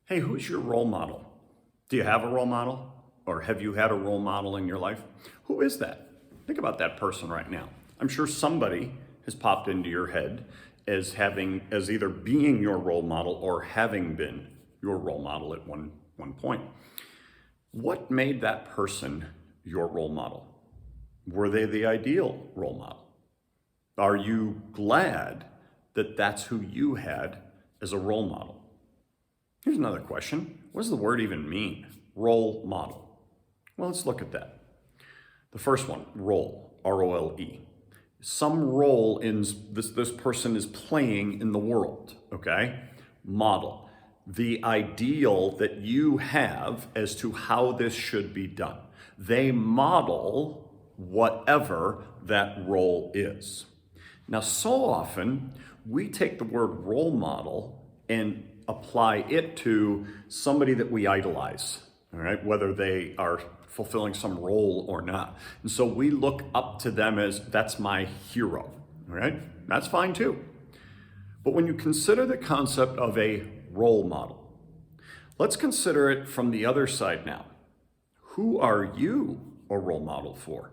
Hey, who's your role model? Do you have a role model? Or have you had a role model in your life? Who is that? Think about that person right now. I'm sure somebody has popped into your head as either being your role model or having been your role model at one point. What made that person your role model? Were they the ideal role model? Are you glad that that's who you had as a role model? Here's another question. What does the word even mean? Role model. Well, let's look at that. The first one, role, R-O-L-E. Some role in this person is playing in the world, okay? Model. The ideal that you have as to how this should be done. They model whatever that role is. Now, so often we take the word role model and apply it to somebody that we idolize, all right, whether they are fulfilling some role or not. And so we look up to them as, that's my hero, all right? That's fine too. But when you consider the concept of a role model, let's consider it from the other side now. Who are you a role model for?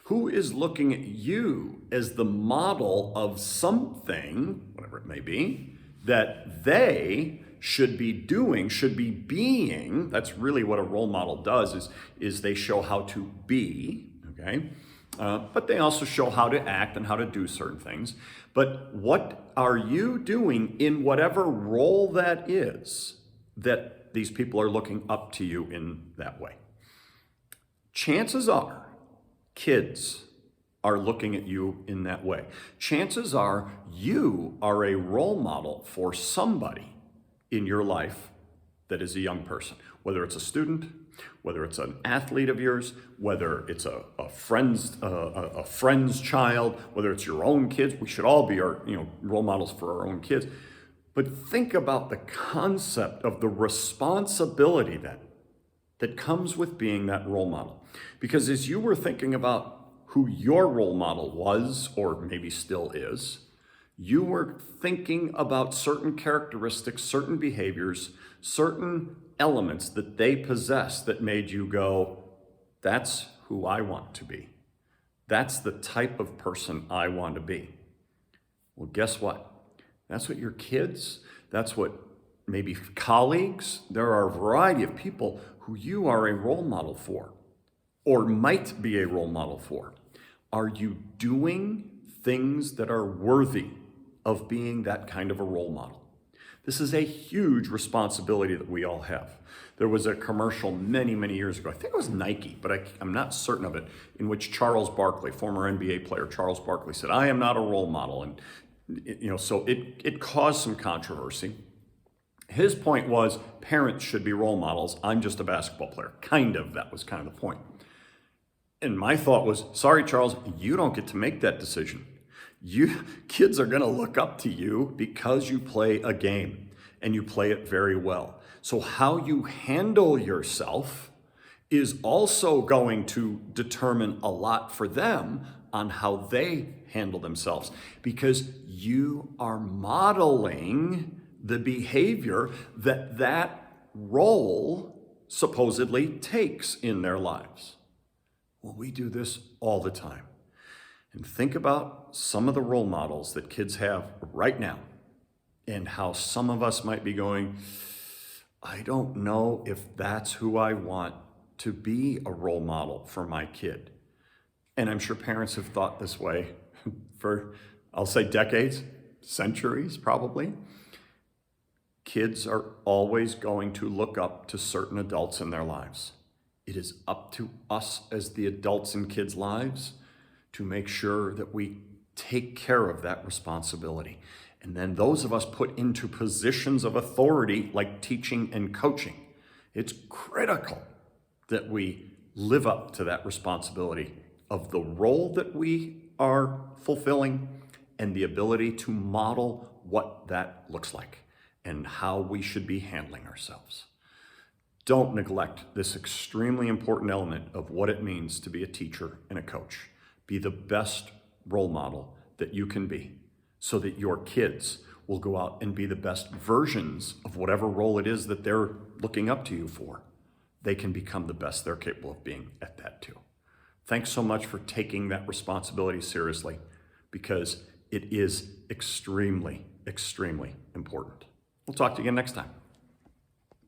Who is looking at you as the model of something, whatever it may be, that they should be doing, should be being? That's really what a role model does, is they show how to be, okay? But they also show how to act and how to do certain things. But what are you doing in whatever role that is that these people are looking up to you in that way? Chances are, kids are looking at you in that way. Chances are you are a role model for somebody in your life that is a young person, whether it's a student, whether it's an athlete of yours, whether it's a friend's child, whether it's your own kids. We should all be our role models for our own kids. But think about the concept of the responsibility that comes with being that role model. Because as you were thinking about who your role model was, or maybe still is, you were thinking about certain characteristics, certain behaviors, certain elements that they possess that made you go, that's who I want to be. That's the type of person I want to be. Well, guess what? That's what your kids, that's what maybe colleagues, there are a variety of people who you are a role model for, or might be a role model for. Are you doing things that are worthy of being that kind of a role model? This is a huge responsibility that we all have. There was a commercial many, many years ago, I think it was Nike, but I'm not certain of it, in which Charles Barkley, former NBA player Charles Barkley, said, "I am not a role model." And so it caused some controversy. His point was, parents should be role models. I'm just a basketball player. That was kind of the point. And my thought was, sorry, Charles, you don't get to make that decision. Kids are going to look up to you because you play a game and you play it very well. So how you handle yourself is also going to determine a lot for them on how they handle themselves, because you are modeling the behavior that role supposedly takes in their lives. Well, we do this all the time. And think about some of the role models that kids have right now and how some of us might be going, I don't know if that's who I want to be a role model for my kid. And I'm sure parents have thought this way for, I'll say decades, centuries probably. Kids are always going to look up to certain adults in their lives. It is up to us as the adults in kids' lives to make sure that we take care of that responsibility. And then those of us put into positions of authority like teaching and coaching, it's critical that we live up to that responsibility of the role that we are fulfilling and the ability to model what that looks like and how we should be handling ourselves. Don't neglect this extremely important element of what it means to be a teacher and a coach. Be the best role model that you can be so that your kids will go out and be the best versions of whatever role it is that they're looking up to you for. They can become the best they're capable of being at that too. Thanks so much for taking that responsibility seriously, because it is extremely, extremely important. We'll talk to you again next time.